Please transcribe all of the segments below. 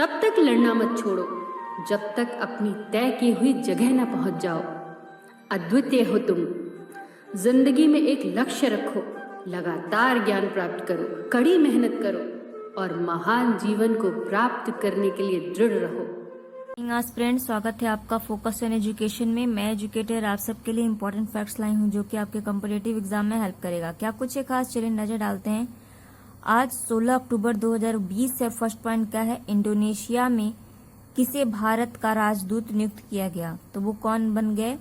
तब तक लड़ना मत छोड़ो जब तक अपनी तय की हुई जगह न पहुंच जाओ। अद्वितीय हो तुम। जिंदगी में एक लक्ष्य रखो, लगातार ज्ञान प्राप्त करो, कड़ी मेहनत करो और महान जीवन को प्राप्त करने के लिए दृढ़ रहो। आज फ्रेंड्स, स्वागत है आपका फोकस ऑन एजुकेशन में। मैं एजुकेटर आप सबके लिए इंपॉर्टेंट फैक्ट्स लाई हूँ जो कि आपके कॉम्पिटिटिव एग्जाम में हेल्प करेगा। क्या कुछ है खास, चलिए नजर डालते हैं। आज 16 अक्टूबर 2020 से फर्स्ट पॉइंट क्या है, इंडोनेशिया में किसे भारत का राजदूत नियुक्त किया गया। तो वो कौन बन गए,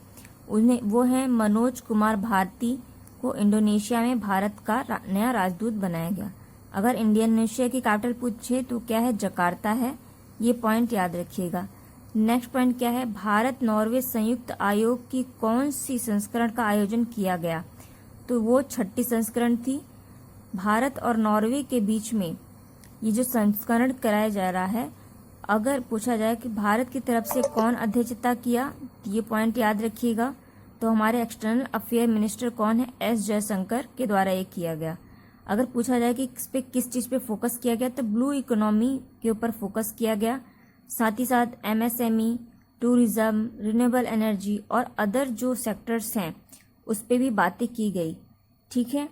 उन्हें वो है मनोज कुमार भारती को इंडोनेशिया में भारत का नया राजदूत बनाया गया। अगर इंडोनेशिया की कैपिटल पूछे तो क्या है, जकार्ता है। ये पॉइंट याद रखिएगा। नेक्स्ट पॉइंट क्या है, भारत नॉर्वे संयुक्त आयोग की कौन सी संस्करण का आयोजन किया गया। तो वो 6ठी संस्करण थी। भारत और नॉर्वे के बीच में ये जो संस्करण कराया जा रहा है, अगर पूछा जाए कि भारत की तरफ से कौन अध्यक्षता किया, ये पॉइंट याद रखिएगा। तो हमारे एक्सटर्नल अफेयर मिनिस्टर कौन है, एस जयशंकर के द्वारा ये किया गया। अगर पूछा जाए कि इस पे किस चीज पे फोकस किया गया, तो ब्लू इकोनॉमी के ऊपर फोकस किया गया। साथ ही साथ एमएसएमई, टूरिज्म, रिन्यूएबल एनर्जी और अदर जो सेक्टर्स हैं उस पे भी बातें की गई। ठीक है।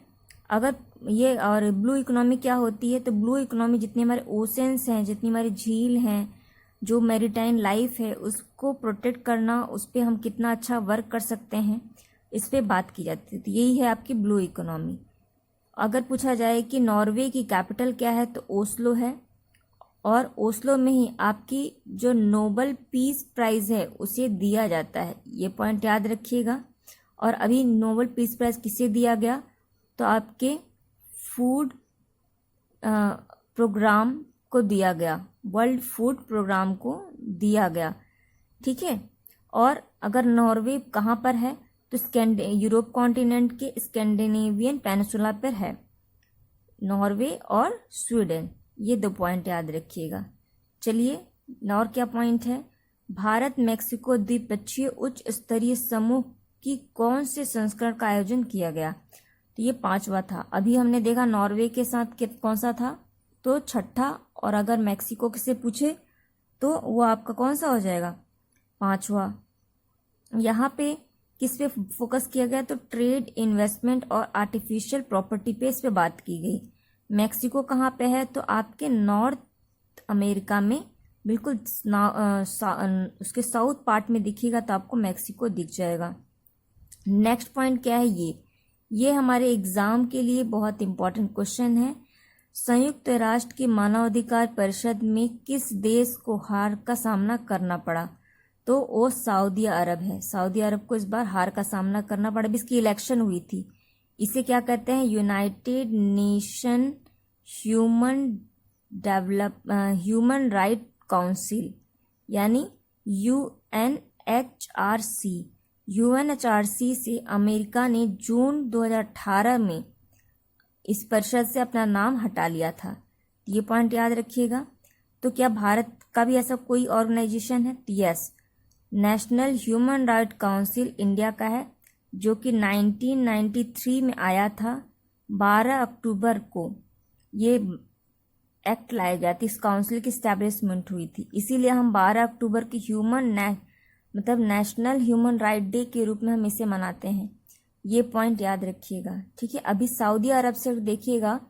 अगर ये और ब्लू इकोनॉमी क्या होती है, तो ब्लू इकोनॉमी जितने हमारे ओशंस हैं, जितनी हमारी झील हैं, जो मैरीटाइम लाइफ है उसको प्रोटेक्ट करना, उस पर हम कितना अच्छा वर्क कर सकते हैं, इस पे बात की जाती है। तो यही है आपकी ब्लू इकोनॉमी। अगर पूछा जाए कि नॉर्वे की कैपिटल क्या है, तो ओस्लो है। और ओस्लो में ही आपकी जो नोबल पीस प्राइज है उसे दिया जाता है, ये पॉइंट याद रखिएगा। और अभी नोबल पीस प्राइज किसे दिया गया, तो आपके फूड प्रोग्राम को दिया गया, वर्ल्ड फूड प्रोग्राम को दिया गया। ठीक है। और अगर नॉर्वे कहाँ पर है, तो यूरोप कॉन्टिनेंट के स्कैंडिनेवियन पेनिसुला पर है, नॉर्वे और स्वीडन। ये 2 पॉइंट याद रखिएगा। चलिए और क्या पॉइंट है, भारत मैक्सिको द्विपक्षीय उच्च स्तरीय समूह की कौन से संस्करण का आयोजन किया गया। तो ये 5वां था। अभी हमने देखा नॉर्वे के साथ कौन सा था, तो 6ठा। और अगर मैक्सिको से पूछे तो वो आपका कौन सा हो जाएगा, 5वां। यहाँ पे किस पे फोकस किया गया, तो ट्रेड, इन्वेस्टमेंट और आर्टिफिशियल प्रॉपर्टी पे इस पे बात की गई। मैक्सिको कहाँ पे है, तो आपके नॉर्थ अमेरिका में बिल्कुल उसके साउथ पार्ट में दिखेगा, तो आपको मैक्सिको दिख जाएगा। नेक्स्ट पॉइंट क्या है, ये हमारे एग्जाम के लिए बहुत इंपॉर्टेंट क्वेश्चन है। संयुक्त राष्ट्र की मानवाधिकार परिषद में किस देश को हार का सामना करना पड़ा, तो वो सऊदी अरब है। सऊदी अरब को इस बार हार का सामना करना पड़ा। इसकी इलेक्शन हुई थी। इसे क्या कहते हैं, United nation human right council, यानी यूएनएचआरसी। यूएनएचआरसी से अमेरिका ने जून 2018 में इस परिषद से अपना नाम हटा लिया था। ये पॉइंट याद रखिएगा। तो क्या भारत का भी ऐसा कोई ऑर्गेनाइजेशन है, तो yes, national human right council India का है, जो कि 1993 में आया था। 12 अक्टूबर को ये एक्ट लाया गया था, इस काउंसिल की स्टैब्लिशमेंट हुई थी। इसीलिए हम 12 अक्टूबर की नेशनल ह्यूमन राइट डे के रूप में हम इसे मनाते हैं। ये पॉइंट याद रखिएगा। ठीक है। अभी सऊदी अरब से देखिएगा,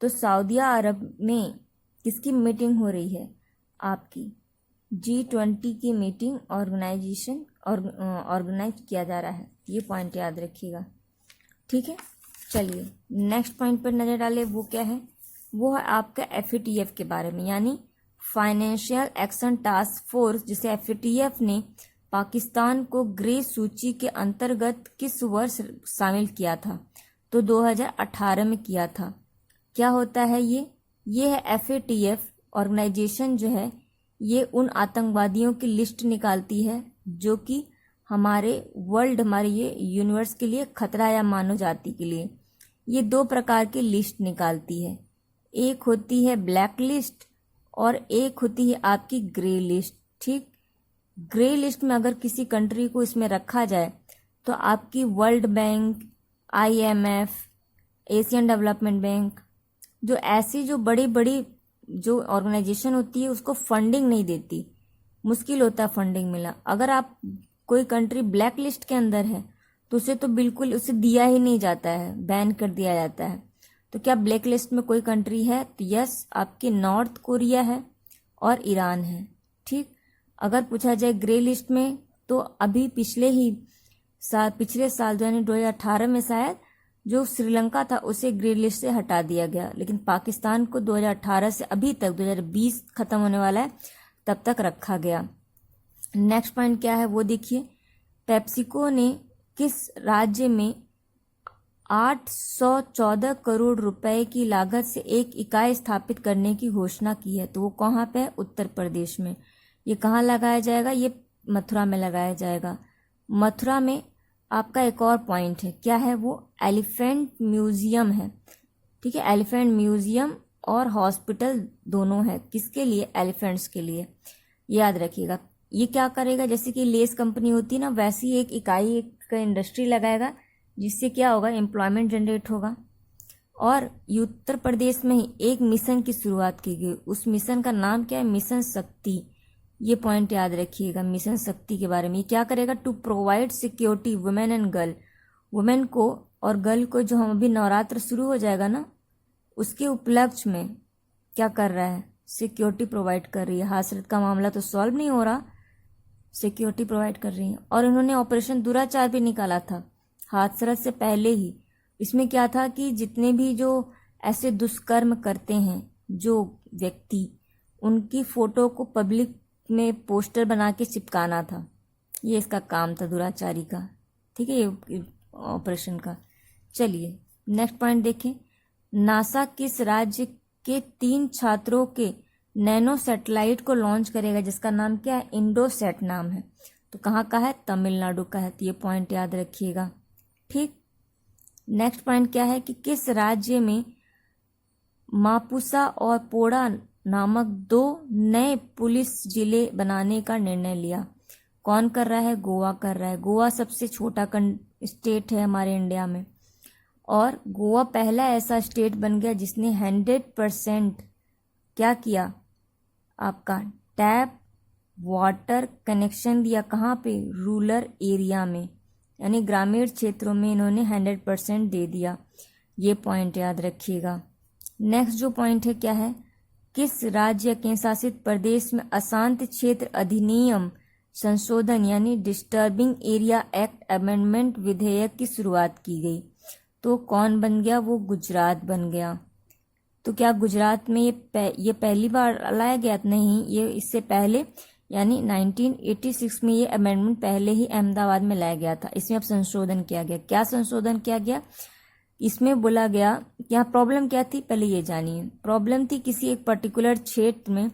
तो सऊदी अरब में किसकी मीटिंग हो रही है, आपकी G20 की मीटिंग ऑर्गेनाइज किया जा रहा है। ये पॉइंट याद रखिएगा। ठीक है। चलिए नेक्स्ट पॉइंट पर नजर डालें। वो क्या है, वो है आपका FATF के बारे में, यानी फाइनेंशियल एक्शन टास्क फोर्स, जिसे FATF ने पाकिस्तान को ग्रे सूची के अंतर्गत किस वर्ष शामिल किया था, तो 2018 में किया था। क्या होता है ये है FATF ऑर्गेनाइजेशन जो है, ये उन आतंकवादियों की लिस्ट निकालती है जो कि हमारे वर्ल्ड, हमारे ये यूनिवर्स के लिए खतरा या मानव जाति के लिए। ये 2 प्रकार की लिस्ट निकालती है, एक होती है ब्लैक लिस्ट और एक होती है आपकी ग्रे लिस्ट। ठीक। ग्रे लिस्ट में अगर किसी कंट्री को इसमें रखा जाए, तो आपकी world bank, IMF, Asian development bank, जो ऐसी जो बड़ी बड़ी जो ऑर्गेनाइजेशन होती है उसको फंडिंग नहीं देती, मुश्किल होता है फंडिंग मिलना। अगर आप कोई कंट्री ब्लैक लिस्ट के अंदर है तो उसे तो बिल्कुल उसे दिया ही नहीं जाता है, बैन कर दिया जाता है। तो क्या ब्लैक लिस्ट में कोई कंट्री है? तो यस, आपके नॉर्थ कोरिया है और ईरान है। ठीक, अगर पूछा जाए ग्रे लिस्ट में तो अभी पिछले साल यानी 2018 में शायद जो श्रीलंका था उसे ग्रे लिस्ट से हटा दिया गया, लेकिन पाकिस्तान को 2018 से अभी तक 2020 खत्म होने वाला है तब तक रखा गया। नेक्स्ट पॉइंट क्या है वो देखिए, पेप्सिको ने किस राज्य में 814 करोड़ रुपए की लागत से एक इकाई स्थापित करने की घोषणा की है? तो वो कहाँ पे है? उत्तर प्रदेश में। ये कहाँ लगाया जाएगा? ये मथुरा में लगाया जाएगा। मथुरा में आपका एक और पॉइंट है, क्या है वो? एलिफेंट म्यूजियम है। ठीक है, एलिफेंट म्यूजियम और हॉस्पिटल दोनों है। किसके लिए? एलिफेंट्स के लिए, याद रखिएगा। ये क्या करेगा, जैसे कि लेस कंपनी होती है ना, वैसी एक इकाई एक इंडस्ट्री लगाएगा जिससे क्या होगा? एम्प्लॉयमेंट जनरेट होगा। और उत्तर प्रदेश में ही एक मिशन की शुरुआत की गई, उस मिशन का नाम क्या है? मिशन शक्ति। ये पॉइंट याद रखिएगा मिशन शक्ति के बारे में। ये क्या करेगा? To provide security women and girl, women को और गर्ल को, जो हम अभी नवरात्र शुरू हो जाएगा ना उसके उपलक्ष्य में क्या कर रहा है? सिक्योरिटी प्रोवाइड कर रही है। हाथरस का मामला तो सॉल्व नहीं हो रहा, सिक्योरिटी प्रोवाइड कर रही है। और इन्होंने ऑपरेशन दुराचार भी निकाला था हाथरस से पहले ही। इसमें क्या था कि जितने भी जो ऐसे दुष्कर्म करते हैं जो व्यक्ति, उनकी फोटो को पब्लिक में पोस्टर बना के चिपकाना था। ये इसका काम था दुराचारी का। ठीक है, ये ऑपरेशन का। चलिए नेक्स्ट पॉइंट देखें, नासा किस राज्य के 3 छात्रों के नैनो सैटेलाइट को लॉन्च करेगा जिसका नाम क्या है? इंडोसैट नाम है। तो कहाँ का है? तमिलनाडु का है। तो ये पॉइंट याद रखिएगा। ठीक, नेक्स्ट पॉइंट क्या है कि किस राज्य में मापुसा और पोड़ा नामक 2 नए पुलिस जिले बनाने का निर्णय लिया? कौन कर रहा है? गोवा कर रहा है। गोवा सबसे छोटा स्टेट है हमारे इंडिया में, और गोवा पहला ऐसा स्टेट बन गया जिसने 100% क्या किया? आपका टैप वाटर कनेक्शन दिया। कहाँ पे? रूरल एरिया में, यानी ग्रामीण क्षेत्रों में इन्होंने 100% दे दिया। ये पॉइंट याद रखिएगा। नेक्स्ट जो पॉइंट है क्या है, किस राज्य केंद्र शासित प्रदेश में अशांत क्षेत्र अधिनियम संशोधन यानी डिस्टर्बिंग एरिया एक्ट अमेंडमेंट विधेयक की शुरुआत की गई? तो कौन बन गया? वो गुजरात बन गया। तो क्या गुजरात में ये पहली बार लाया गया? नहीं, ये इससे पहले यानी 1986 में ये अमेंडमेंट पहले ही अहमदाबाद में लाया गया था। इसमें अब संशोधन किया गया। क्या संशोधन किया गया? इसमें बोला गया कि यहाँ प्रॉब्लम क्या थी, पहले ये जानिए। प्रॉब्लम थी किसी एक पर्टिकुलर क्षेत्र में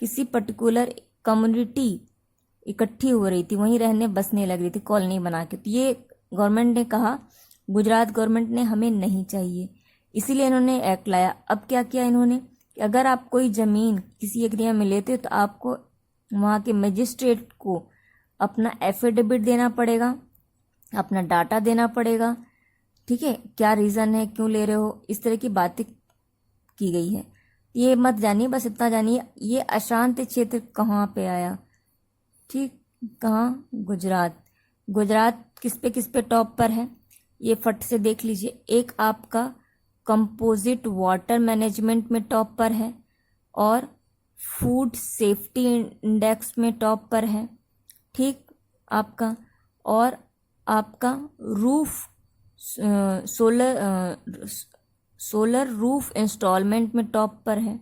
किसी पर्टिकुलर कम्युनिटी इकट्ठी हो रही थी, वहीं रहने बसने लग रही थी कॉलोनी बना के। तो ये गवर्नमेंट ने कहा, गुजरात गवर्नमेंट ने, हमें नहीं चाहिए, इसीलिए इन्होंने एक्ट लाया। अब क्या किया इन्होंने कि अगर आप कोई ज़मीन किसी एरिया में लेते हो तो आपको वहाँ के मजिस्ट्रेट को अपना एफिडेविट देना पड़ेगा, अपना डाटा देना पड़ेगा। ठीक है, क्या रीज़न है, क्यों ले रहे हो, इस तरह की बातें की गई है। ये मत जानिए, बस इतना जानिए ये अशांत क्षेत्र कहाँ पे आया। ठीक, कहाँ? गुजरात। गुजरात किस पे टॉप पर है ये फट से देख लीजिए। एक आपका कंपोजिट वाटर मैनेजमेंट में टॉप पर है, और फूड सेफ्टी इंडेक्स में टॉप पर है। ठीक, आपका और आपका रूफ सोलर रूफ इंस्टॉलमेंट में टॉप पर है।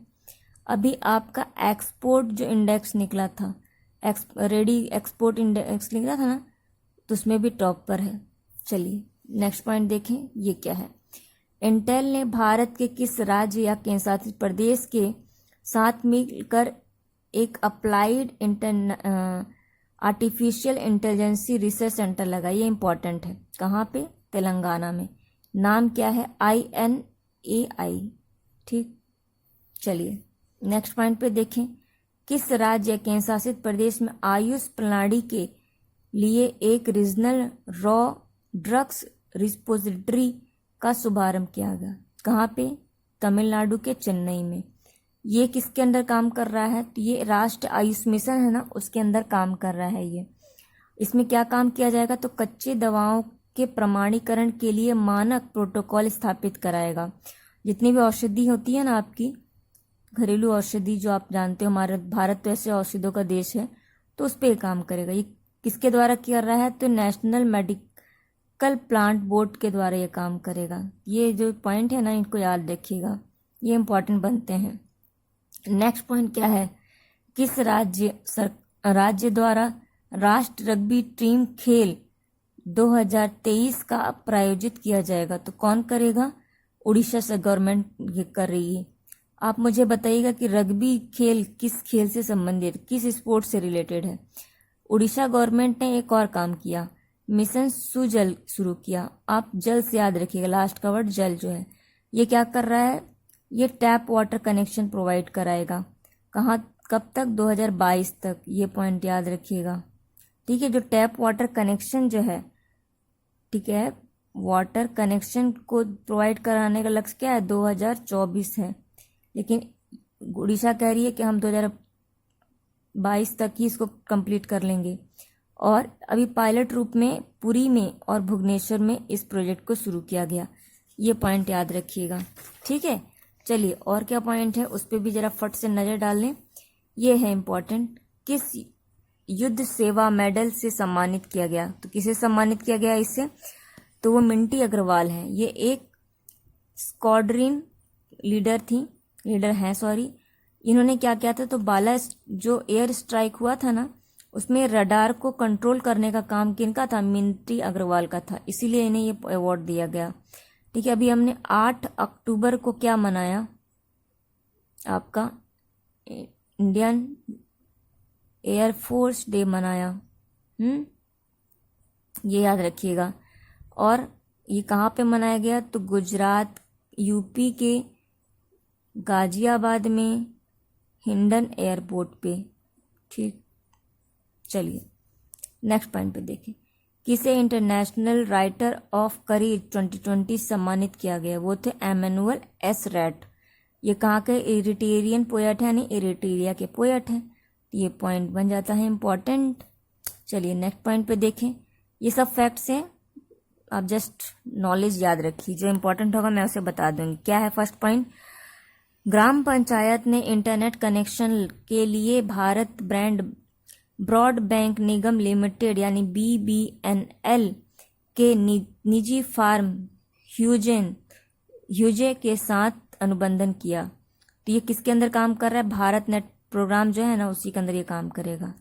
अभी आपका एक्सपोर्ट जो इंडेक्स निकला था, रेडी एक्सपोर्ट इंडेक्स निकला था ना, तो उसमें भी टॉप पर है। चलिए नेक्स्ट पॉइंट देखें, ये क्या है। इंटेल ने भारत के किस राज्य या केंद्र शासित प्रदेश के साथ मिलकर एक applied artificial intelligence research centre लगाया? ये इंपॉर्टेंट है। कहाँ पे? तेलंगाना में। नाम क्या है? INAI। ठीक, चलिए नेक्स्ट पॉइंट पे देखें, किस राज्य या केंद्र शासित प्रदेश में आयुष प्रणाली के लिए एक रीजनल रॉ ड्रग्स रिपोजिटरी का शुभारंभ किया गया? कहाँ पे? तमिलनाडु के चेन्नई में। ये किसके अंदर काम कर रहा है? तो ये राष्ट्रीय आयुष मिशन है ना, उसके अंदर काम कर रहा है ये। इसमें क्या काम किया जाएगा? तो कच्चे दवाओं के प्रमाणीकरण के लिए मानक प्रोटोकॉल स्थापित कराएगा। जितनी भी औषधि होती है ना आपकी, घरेलू औषधि जो आप जानते हो, हमारा भारत तो ऐसे औषधियों का देश है, तो उस पर काम करेगा। ये किसके द्वारा कर रहा है? तो नेशनल मेडिकल प्लांट बोर्ड के द्वारा ये काम करेगा। ये जो पॉइंट है ना, इनको याद रखिएगा, ये इंपॉर्टेंट बनते हैं। नेक्स्ट पॉइंट क्या है? किस राज्य द्वारा राष्ट्रीय रग्बी टीम खेल 2023 का प्रायोजित किया जाएगा? तो कौन करेगा? उड़ीसा से गवर्नमेंट ये कर रही है। आप मुझे बताइएगा कि रग्बी खेल किस खेल से संबंधित, किस स्पोर्ट से रिलेटेड है? उड़ीसा गवर्नमेंट ने एक और काम किया, मिशन सुजल शुरू किया। आप जल से याद रखिएगा, लास्ट का वर्ड जल जो है, ये क्या कर रहा है? ये टैप वाटर कनेक्शन प्रोवाइड कराएगा। कहाँ, कब तक? 2022 तक। ये पॉइंट याद रखिएगा, ठीक है। जो टैप वाटर कनेक्शन जो है, ठीक है, वाटर कनेक्शन को प्रोवाइड कराने का लक्ष्य क्या है? 2024 है, लेकिन उड़ीसा कह रही है कि हम 2022 तक ही इसको कंप्लीट कर लेंगे। और अभी पायलट रूप में पुरी में और भुवनेश्वर में इस प्रोजेक्ट को शुरू किया गया। ये पॉइंट याद रखिएगा, ठीक है। चलिए, और क्या पॉइंट है उस पर भी जरा फट से नज़र डाल लें। ये है इम्पोर्टेंट, किस युद्ध सेवा मेडल से सम्मानित किया गया? तो किसे सम्मानित किया गया इससे? तो वो मिंटी अग्रवाल हैं। ये एक स्क्वाड्रन लीडर हैं सॉरी। इन्होंने क्या किया था? तो बाला जो एयर स्ट्राइक हुआ था ना, उसमें रडार को कंट्रोल करने का काम किनका था? मिंटी अग्रवाल का था, इसीलिए इन्हें ये अवार्ड दिया गया, ठीक है। अभी हमने 8 अक्टूबर को क्या मनाया? आपका इंडियन एयरफोर्स डे मनाया। ये याद रखिएगा। और ये कहाँ पे मनाया गया? तो गुजरात, यूपी के गाजियाबाद में हिंडन एयरपोर्ट पे, ठीक। चलिए नेक्स्ट पॉइंट पे देखें, किसे इंटरनेशनल राइटर ऑफ करेज 2020 सम्मानित किया गया? वो थे एमेनुअल एस रैट। ये कहाँ के? इरिट्रियन पोएट है, यानी इरिट्रिया के पोएट हैं। ये पॉइंट बन जाता है इम्पॉर्टेंट। चलिए नेक्स्ट पॉइंट पे देखें। ये सब फैक्ट्स हैं, आप जस्ट नॉलेज याद रखिए, जो इम्पोर्टेंट होगा मैं उसे बता दूंगी। क्या है फर्स्ट पॉइंट? ग्राम पंचायत ने इंटरनेट कनेक्शन के लिए भारत ब्रॉडबैंड निगम लिमिटेड यानी BBNL के निजी फार्म ह्यूजे के साथ अनुबंधन किया। तो ये किसके अंदर काम कर रहा है? भारत नेट प्रोग्राम जो है ना, उसी के अंदर ये काम करेगा।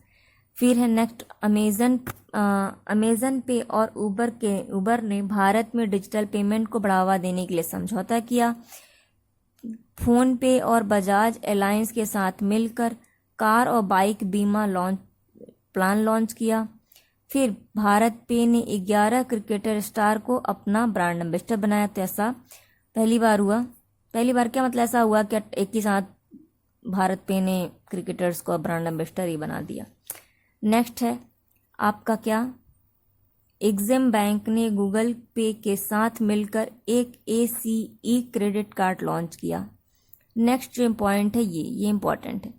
फिर है नेक्स्ट, अमेजन पे और उबर ने भारत में डिजिटल पेमेंट को बढ़ावा देने के लिए समझौता किया। फोन पे और बजाज एलायंस के साथ मिलकर कार और बाइक बीमा प्लान लॉन्च किया। फिर भारत पे ने 11 क्रिकेटर स्टार को अपना ब्रांड एम्बेसडर बनाया। तो ऐसा पहली बार हुआ। पहली बार क्या मतलब? ऐसा हुआ कि एक ही साथ भारत पे ने क्रिकेटर्स को ब्रांड एम्बेसडर ही बना दिया। नेक्स्ट है आपका क्या? एग्जिम बैंक ने गूगल पे के साथ मिलकर एक ACE क्रेडिट कार्ड लॉन्च किया। नेक्स्ट जो पॉइंट है ये इंपॉर्टेंट है।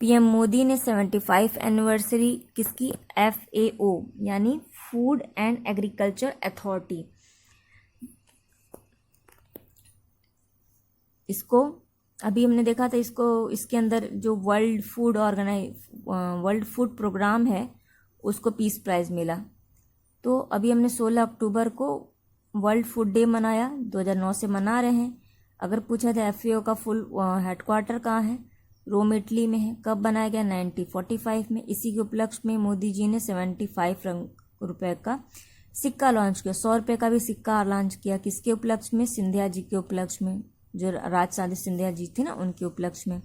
PM मोदी ने 75 एनिवर्सरी किसकी? FAO यानी फूड एंड एग्रीकल्चर अथॉरिटी, इसको अभी हमने देखा था, इसके अंदर जो वर्ल्ड फूड प्रोग्राम है उसको पीस प्राइज मिला। तो अभी हमने 16 अक्टूबर को वर्ल्ड फूड डे मनाया, 2009 से मना रहे हैं। अगर पूछा था FAO का फुल हेडक्वार्टर कहाँ है? रोम इटली में है। कब बनाया गया? 1945 में। इसी के उपलक्ष्य में मोदी जी ने 75 रुपए का सिक्का लॉन्च किया। 100 रुपये का भी सिक्का लॉन्च किया। किसके उपलक्ष्य में? सिंधिया जी के उपलक्ष्य में, जो राजसादी सिंधिया जी थी ना, उनके उपलक्ष्य में।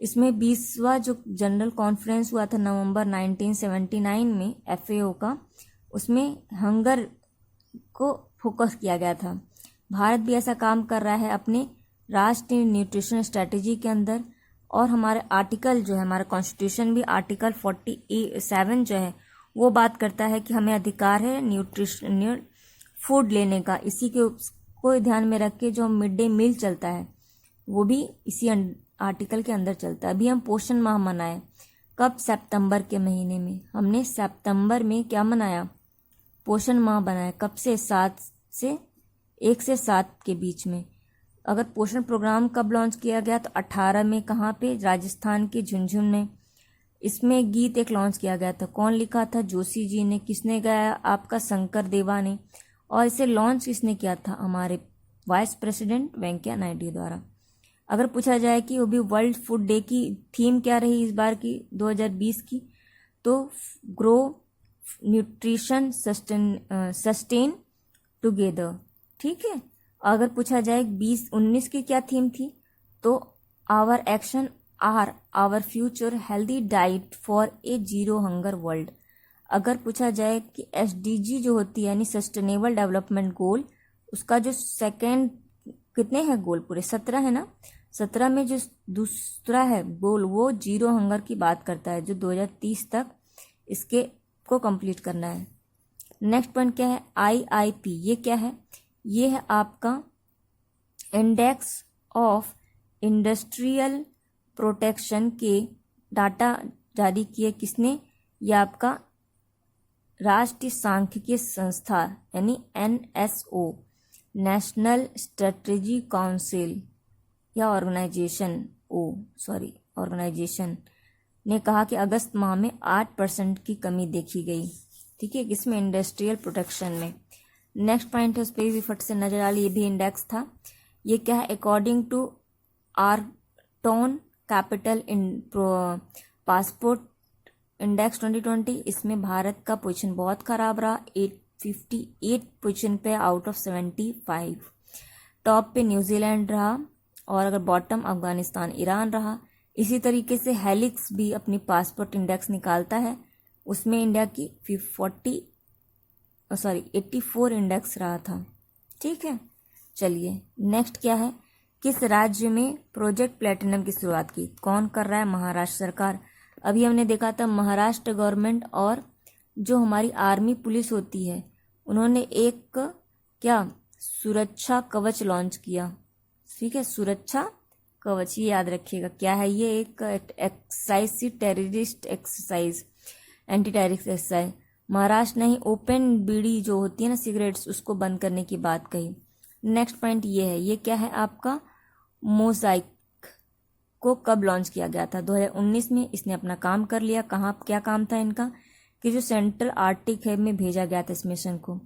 इसमें 20वां जो जनरल कॉन्फ्रेंस हुआ था नवंबर 1979 में FAO का, उसमें हंगर को फोकस किया गया था। भारत भी ऐसा काम कर रहा है अपने राष्ट्रीय न्यूट्रिशन स्ट्रेटेजी के अंदर। और हमारे आर्टिकल जो है, हमारा कॉन्स्टिट्यूशन भी आर्टिकल 47 जो है वो बात करता है कि हमें अधिकार है न्यूट्रिशन फूड लेने का। इसी को ध्यान में रख के जो मिड डे मील चलता है वो भी इसी आर्टिकल के अंदर चलता है। अभी हम पोषण माह मनाए कब, सितंबर के महीने में। हमने सितंबर में क्या मनाया, पोषण माह बनाया। कब से, 1 से 7 के बीच में। अगर पोषण प्रोग्राम कब लॉन्च किया गया तो 18 में, कहाँ पे, राजस्थान के झुंझुनू में। इसमें गीत एक लॉन्च किया गया था, कौन लिखा था, जोशी जी ने। किसने गाया, आपका शंकर देवा ने। और इसे लॉन्च किसने किया था, हमारे वाइस प्रेसिडेंट वेंकैया नायडू द्वारा। अगर पूछा जाए कि वो भी वर्ल्ड फूड डे की थीम क्या रही इस बार की 2020 की, तो ग्रो न्यूट्रिशन सस्टेन टुगेदर, ठीक है। अगर पूछा जाए 2019 की क्या थीम थी, तो our action are our future healthy diet for a zero hunger world. अगर पूछा जाए कि SDG जो होती है यानी सस्टेनेबल डेवलपमेंट गोल, उसका जो सेकेंड, कितने हैं गोल, पूरे 17 है ना। 17 में जो दूसरा है गोल वो जीरो हंगर की बात करता है, जो 2030 तक इसके को कंप्लीट करना है। नेक्स्ट पॉइंट क्या है, IIP। ये क्या है, ये है आपका इंडेक्स ऑफ इंडस्ट्रियल प्रोटेक्शन के डाटा जारी किए किसने, ये आपका राष्ट्रीय सांख्यिकी संस्था यानी NSO, नेशनल स्ट्रेटेजी काउंसिल या ऑर्गेनाइजेशन ने कहा कि अगस्त माह में 8% की कमी देखी गई, ठीक है, किसमें, इंडस्ट्रियल प्रोटेक्शन में। नेक्स्ट पॉइंट है, उस पर भी फट से नजर आ ली, ये भी इंडेक्स था। ये क्या है, according to Arton Capital Passport Index 2020, इसमें भारत का पोजीशन बहुत खराब रहा, 858 पोजीशन पे आउट ऑफ 75। टॉप पे न्यूजीलैंड रहा, और अगर बॉटम अफगानिस्तान, ईरान रहा। इसी तरीके से हेलिक्स भी अपनी पासपोर्ट इंडेक्स निकालता है, उसमें इंडिया की 84 इंडेक्स रहा था, ठीक है। चलिए नेक्स्ट क्या है, किस राज्य में प्रोजेक्ट प्लेटिनम की शुरुआत की, कौन कर रहा है, महाराष्ट्र सरकार। अभी हमने देखा था महाराष्ट्र गवर्नमेंट और जो हमारी आर्मी पुलिस होती है, उन्होंने एक क्या, सुरक्षा कवच लॉन्च किया, ठीक है, सुरक्षा कवच, ये याद रखिएगा क्या है, ये एक एक्सरसाइज थी, terrorist exercise, anti terrorist exercise. Maharashtra ने ही ओपन बीड़ी जो होती है ना, सिगरेट्स, उसको बंद करने की बात कही। नेक्स्ट पॉइंट ये है, ये क्या है आपका, मोजाइक को कब लॉन्च किया गया था, 2019 में। इसने अपना काम कर लिया। कहाँ, क्या काम था इनका, कि जो सेंट्रल आर्कटिक है में भेजा गया था इस मिशन को।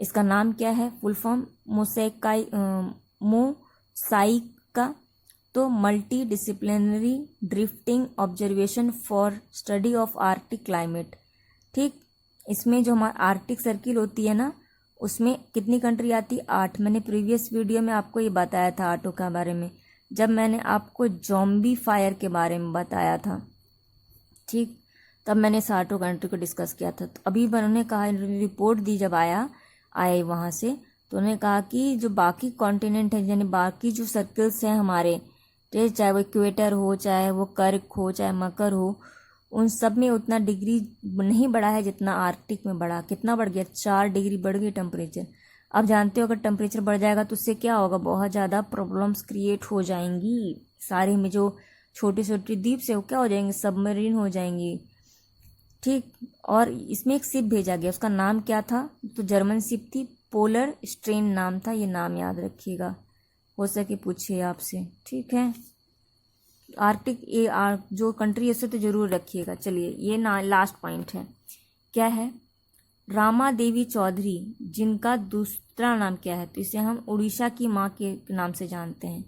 इसका नाम क्या है, फुल फॉर्म, मोसाइका, तो multi disciplinary drifting observation for study of Arctic climate, ठीक। इसमें जो हमारा आर्कटिक सर्किल होती है ना, उसमें कितनी कंट्री आती, 8। मैंने प्रीवियस वीडियो में आपको ये बताया था आटो के बारे में, जब मैंने आपको जॉम्बी फायर के बारे में बताया था, ठीक, तब मैंने इस 8 कंट्री को डिस्कस किया था। तो अभी उन्होंने कहा, रिपोर्ट दी जब आए वहाँ से, तो उन्होंने कहा कि जो बाकी कॉन्टिनेंट है, यानी बाकी जो सर्कल्स हैं हमारे, चाहे वो इक्वेटर हो, चाहे वो कर्क हो, चाहे मकर हो, उन सब में उतना डिग्री नहीं बढ़ा है जितना आर्कटिक में बढ़ा। कितना बढ़ गया, 4 डिग्री बढ़ गई टेम्परेचर। आप जानते हो अगर टेम्परेचर बढ़ जाएगा तो उससे क्या होगा, बहुत ज़्यादा प्रॉब्लम्स क्रिएट हो जाएंगी। सारे में जो छोटी छोटी द्वीप से वो क्या हो जाएंगे, सबमरीन हो जाएंगी, ठीक। और इसमें एक शिप भेजा गया, उसका नाम क्या था, तो जर्मन शिप थी, पोलर स्ट्रेन नाम था। ये नाम याद रखिएगा, हो सके पूछिए आपसे, ठीक है। आर्कटिक ये जो कंट्री है उसे तो जरूर रखिएगा। चलिए ये ना लास्ट पॉइंट है, क्या है, रामा देवी चौधरी, जिनका दूसरा नाम क्या है, तो इसे हम उड़ीसा की माँ के नाम से जानते हैं।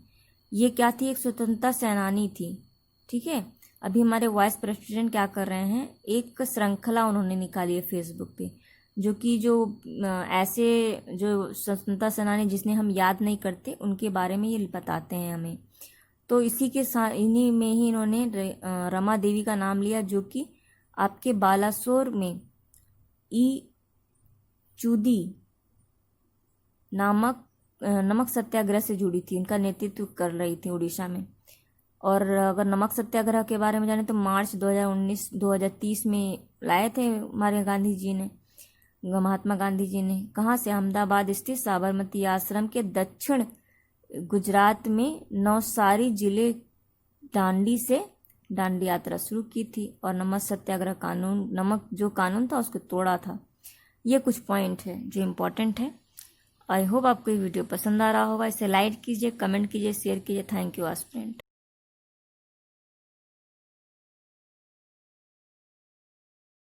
ये क्या थी, एक स्वतंत्रता सेनानी थी, ठीक है। अभी हमारे वाइस प्रेसिडेंट क्या कर रहे हैं, एक श्रृंखला उन्होंने निकाली है फेसबुक पे, जो कि जो ऐसे जो स्वतंत्रता सेनानी जिसने हम याद नहीं करते, उनके बारे में ये बताते हैं हमें। तो इसी के साथ इन्हीं में ही इन्होंने रमा देवी का नाम लिया, जो कि आपके बालासोर में चूदी नमक सत्याग्रह से जुड़ी थी, उनका नेतृत्व कर रही थी उड़ीसा में। और अगर नमक सत्याग्रह के बारे में जाने तो मार्च 2030 में लाए थे हमारे गांधी जी ने, महात्मा गांधी जी ने। कहाँ से, अहमदाबाद स्थित साबरमती आश्रम के दक्षिण गुजरात में नवसारी जिले दांडी से दांडी यात्रा शुरू की थी और नमक सत्याग्रह कानून, नमक जो कानून था उसको तोड़ा था। ये कुछ पॉइंट है जो इम्पोर्टेंट है। आई होप आपको ये वीडियो पसंद आ रहा होगा। इसे लाइक कीजिए, कमेंट कीजिए, शेयर कीजिए। Thank you aspirant.